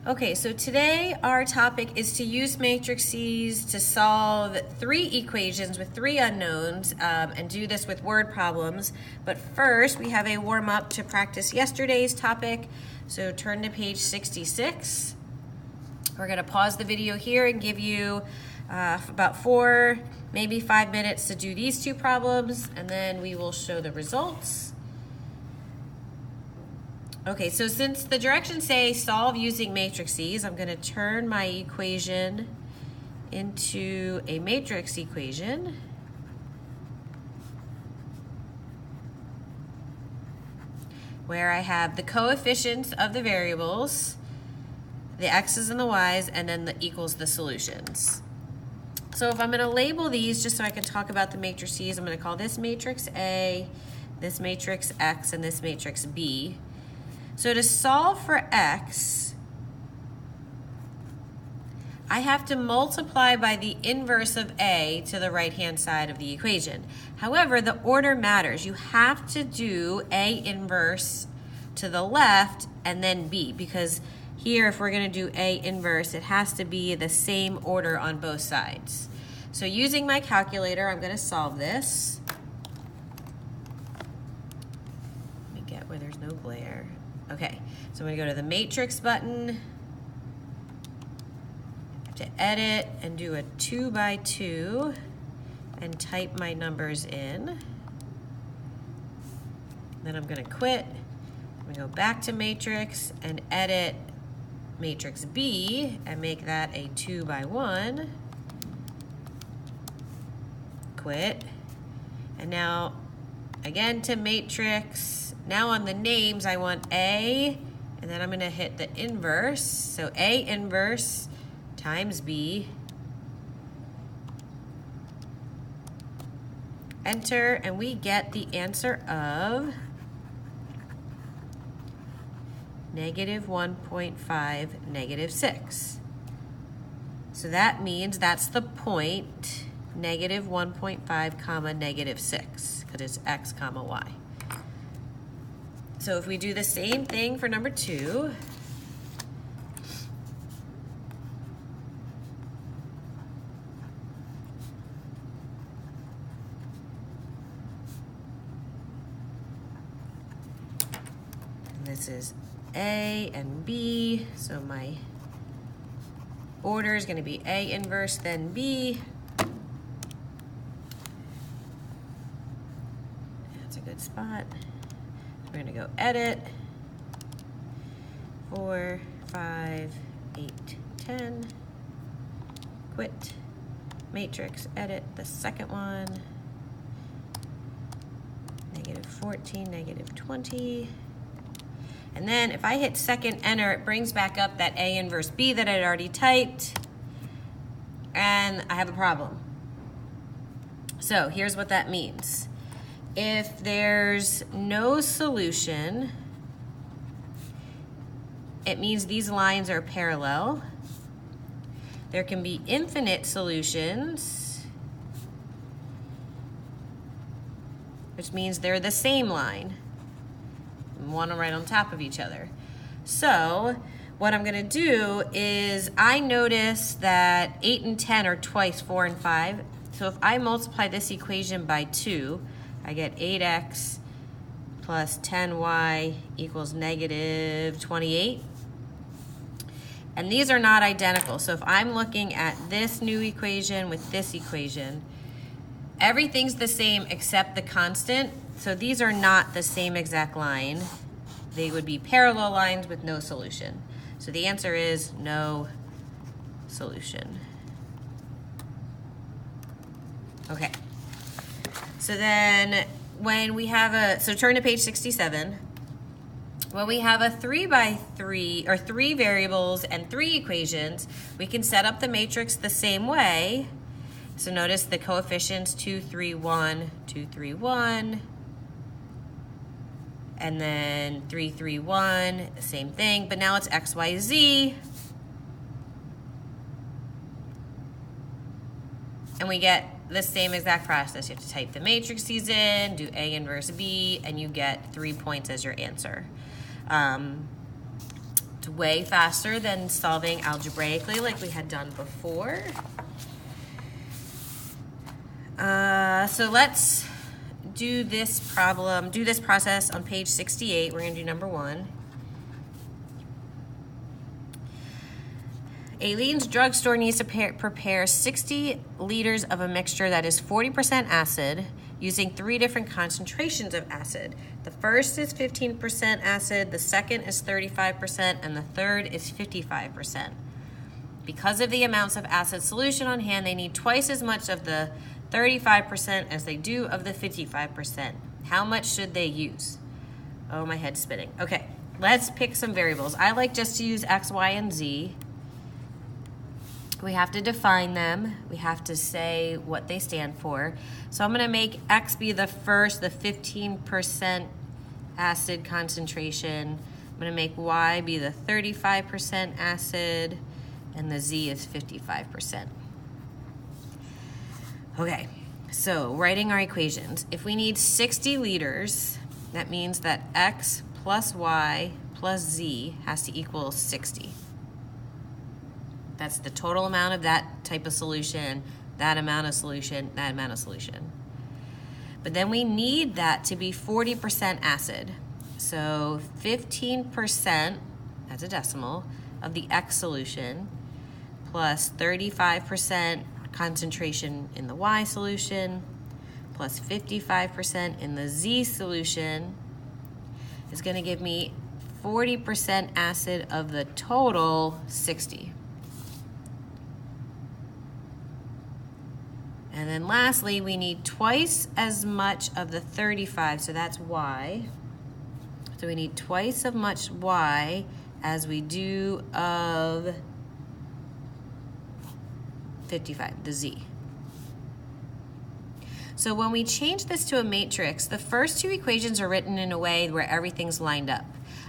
Okay, so today our topic is to use matrices to solve 3 equations with 3 unknowns and do this with word problems. But first, we have a warm-up to practice yesterday's topic. So turn to page 66. We're going to pause the video here and give you about 4, maybe 5 minutes to do these 2 problems, and then we will show the results. Okay, so since the directions say solve using matrices, I'm going to turn my equation into a matrix equation. Where I have the coefficients of the variables, the x's and the y's, and then the equals the solutions. So if I'm going to label these just so I can talk about the matrices, I'm going to call this matrix A, this matrix X, and this matrix B. So to solve for x, I have to multiply by the inverse of A to the right-hand side of the equation. However, the order matters. You have to do A inverse to the left and then B, because here, if we're going to do A inverse, it has to be the same order on both sides. So using my calculator, I'm going to solve this. Let me get where there's no glare. Okay, so I'm going to go to the matrix button. I have to edit and do a 2 by 2 and type my numbers in. Then I'm going to quit. I'm going to go back to matrix and edit matrix B and make that a 2 by 1. Quit. And now again to matrix. Now on the names I want A, and then I'm going to hit the inverse. So A inverse times B. Enter, and we get the answer of negative 1.5, negative 6. So that means that's the point, negative 1.5 comma negative 6, because it's x comma y. So if we do the same thing for number 2, this is A and B, so my order is going to be A inverse, then B. That's a good spot. We're going to go edit, 4, 5, 8, 10, quit, matrix, edit the second one, negative 14, negative 20. And then if I hit second enter, it brings back up that A inverse B that I'd already typed, and I have a problem. So here's what that means. If there's no solution, it means these lines are parallel. There can be infinite solutions, which means they're the same line, one right on top of each other. So what I'm going to do is I notice that 8 and 10 are twice 4 and 5. So if I multiply this equation by 2, I get 8x plus 10y equals negative 28. And these are not identical. So if I'm looking at this new equation with this equation, everything's the same except the constant. So these are not the same exact line. They would be parallel lines with no solution. So the answer is no solution. Okay. So then when we have so turn to page 67. When we have a 3 by 3, or 3 variables and 3 equations, we can set up the matrix the same way. So notice the coefficients 2, 3, 1, 2, 3, 1. And then 3, 3, 1, same thing, but now it's x, y, z. And we get the same exact process. You have to type the matrices in, do A inverse B, and you get 3 points as your answer. It's way faster than solving algebraically like we had done before. So let's do this process on page 68. We're going to do number 1. Aileen's drugstore needs to prepare 60 liters of a mixture that is 40% acid using 3 different concentrations of acid. The first is 15% acid, the second is 35%, and the third is 55%. Because of the amounts of acid solution on hand, they need twice as much of the 35% as they do of the 55%. How much should they use? Oh, my head's spinning. Okay, let's pick some variables. I like just to use x, y, and z. We have to define them. We have to say what they stand for. So I'm going to make x be the first, the 15% acid concentration. I'm going to make y be the 35% acid, and the z is 55%. Okay, so writing our equations. If we need 60 liters, that means that x plus y plus z has to equal 60. That's the total amount of that type of solution, that amount of solution, that amount of solution. But then we need that to be 40% acid. So 15%, that's a decimal, of the X solution plus 35% concentration in the Y solution plus 55% in the Z solution is going to give me 40% acid of the total 60. And then lastly, we need twice as much of the 35, so that's Y. So we need twice as much Y as we do of 55, the Z. So when we change this to a matrix, the first 2 equations are written in a way where everything's lined up.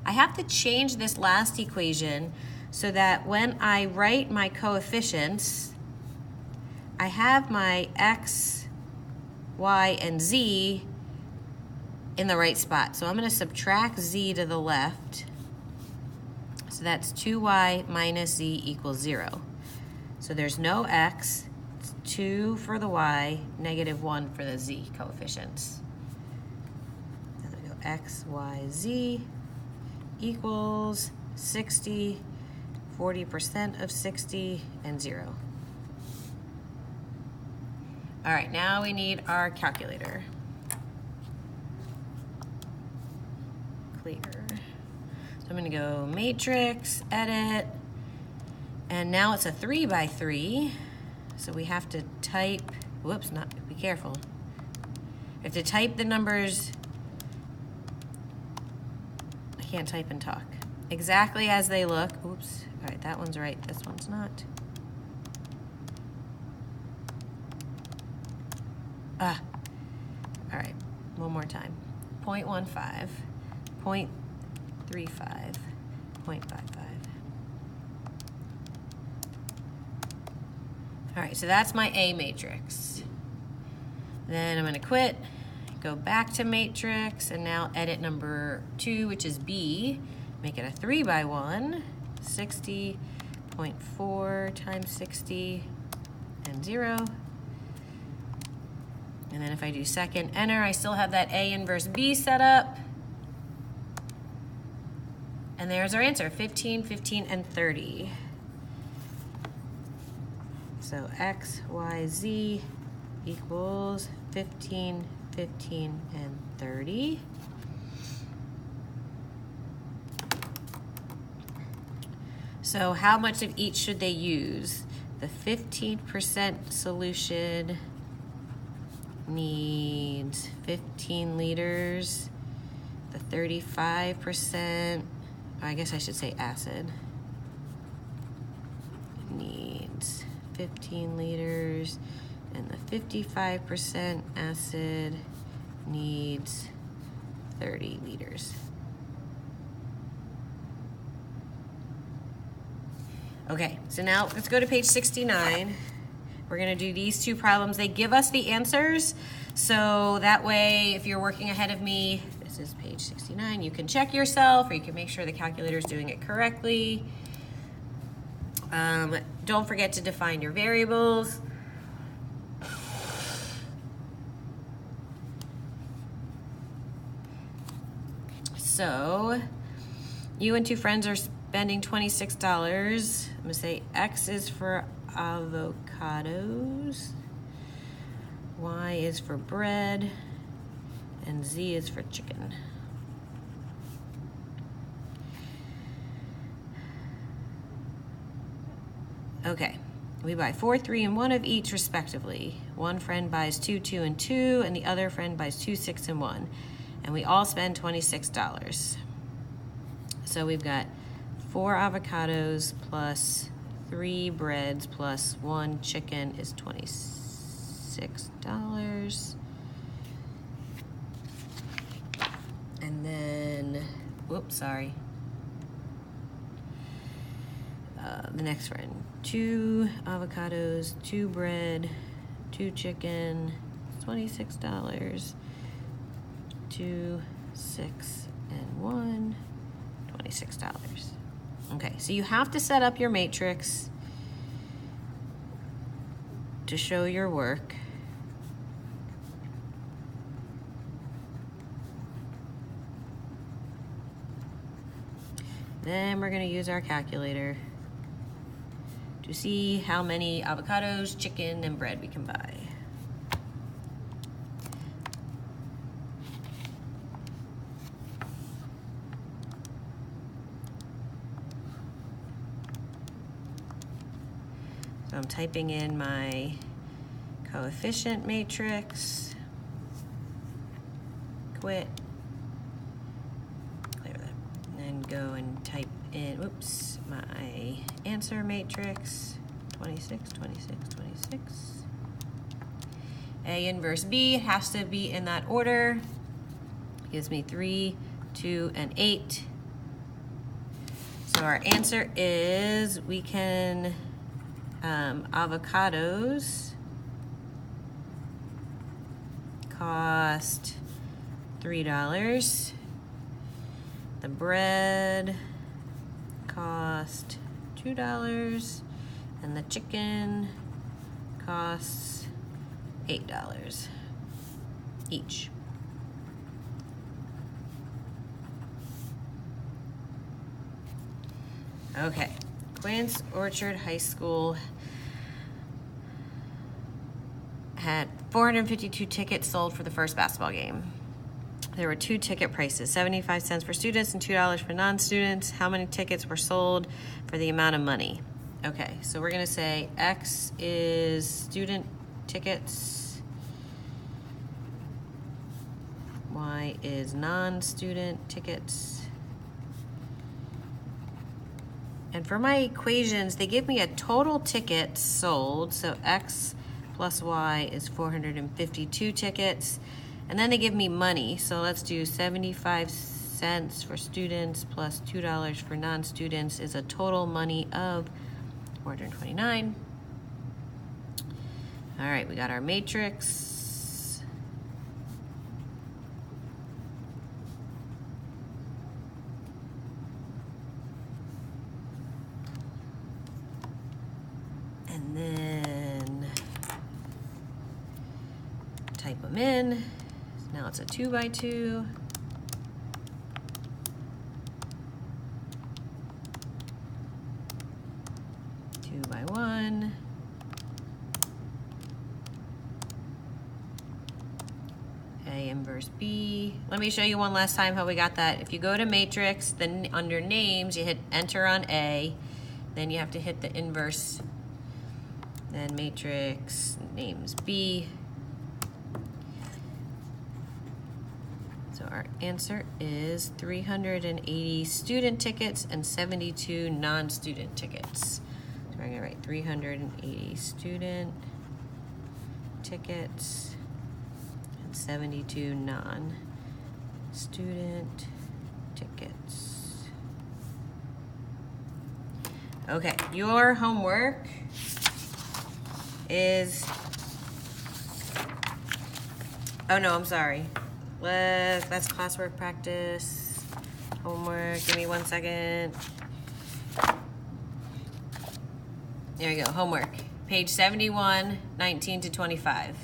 I have to change this last equation so that when I write my coefficients, I have my X, Y, and Z in the right spot. So I'm going to subtract Z to the left. So that's 2Y minus Z equals 0. So there's no X, it's 2 for the Y, negative 1 for the Z coefficients. Then I go X, Y, Z equals 60, 40% of 60, and 0. All right, now we need our calculator. Clear. So I'm gonna go matrix, edit, and now it's a 3 by 3. So we have to type, whoops, be careful. We have to type the numbers, I can't type and talk, exactly as they look. Oops, all right, that one's right, this one's not. All right, one more time. 0.15, 0.35, 0.55. All right, so that's my A matrix. Then I'm gonna quit, go back to matrix, and now edit number 2, which is B. Make it a 3 by 1, 60.4 times 60, and 0. And then if I do second enter, I still have that A inverse B set up. And there's our answer, 15, 15, and 30. So X, Y, Z equals 15, 15, and 30. So how much of each should they use? The 15% solution needs 15 liters. The 35%, I guess I should say acid, needs 15 liters. And the 55% acid needs 30 liters. Okay, so now let's go to page 69. We're gonna do these 2 problems. They give us the answers, so that way if you're working ahead of me, This is page 69. You can check yourself, or you can make sure the calculator is doing it correctly. Don't forget to define your variables. So, you and two friends are spending $26. I'm gonna say X is for avocados, Y is for bread, and Z is for chicken. Okay, we buy 4, 3, and 1 of each respectively. One friend buys 2, 2, and 2, and the other friend buys 2, 6, and 1. And we all spend $26. So we've got 4 avocados plus 3 breads plus 1 chicken is $26. And then, whoops, sorry. The next friend, 2 avocados, 2 bread, 2 chicken, $26. 2, 6, and 1, $26. Okay, so you have to set up your matrix to show your work. Then we're going to use our calculator to see how many avocados, chicken, and bread we can buy. So I'm typing in my coefficient matrix, quit, clear that, and go and type in, whoops, my answer matrix, 26, 26, 26. A inverse B has to be in that order. Gives me 3, 2, and 8. So our answer is we can, avocados cost $3. The bread cost $2, and the chicken costs $8 each. Okay, Quince Orchard High School had 452 tickets sold for the first basketball game. There were 2 ticket prices, 75 cents for students and $2 for non-students. How many tickets were sold for the amount of money? Okay, so we're gonna say X is student tickets, Y is non-student tickets. And for my equations, they give me a total tickets sold, so X plus Y is 452 tickets. And then they give me money, so let's do 75 cents for students plus $2 for non-students is a total money of 429. All right, we got our matrix. And then type them in. Now it's a 2 by 2. By 1. A inverse B. Let me show you one last time how we got that. If you go to matrix, then under names, you hit enter on A, then you have to hit the inverse, then matrix, names B. So our answer is 380 student tickets and 72 non-student tickets. We're gonna write 380 student tickets and 72 non-student tickets. Okay, your homework is, oh no, I'm sorry. That's classwork practice. Homework, give me 1 second. There you go, homework. Page 71, 19 to 25.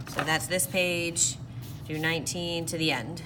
So that's this page, do 19 to the end.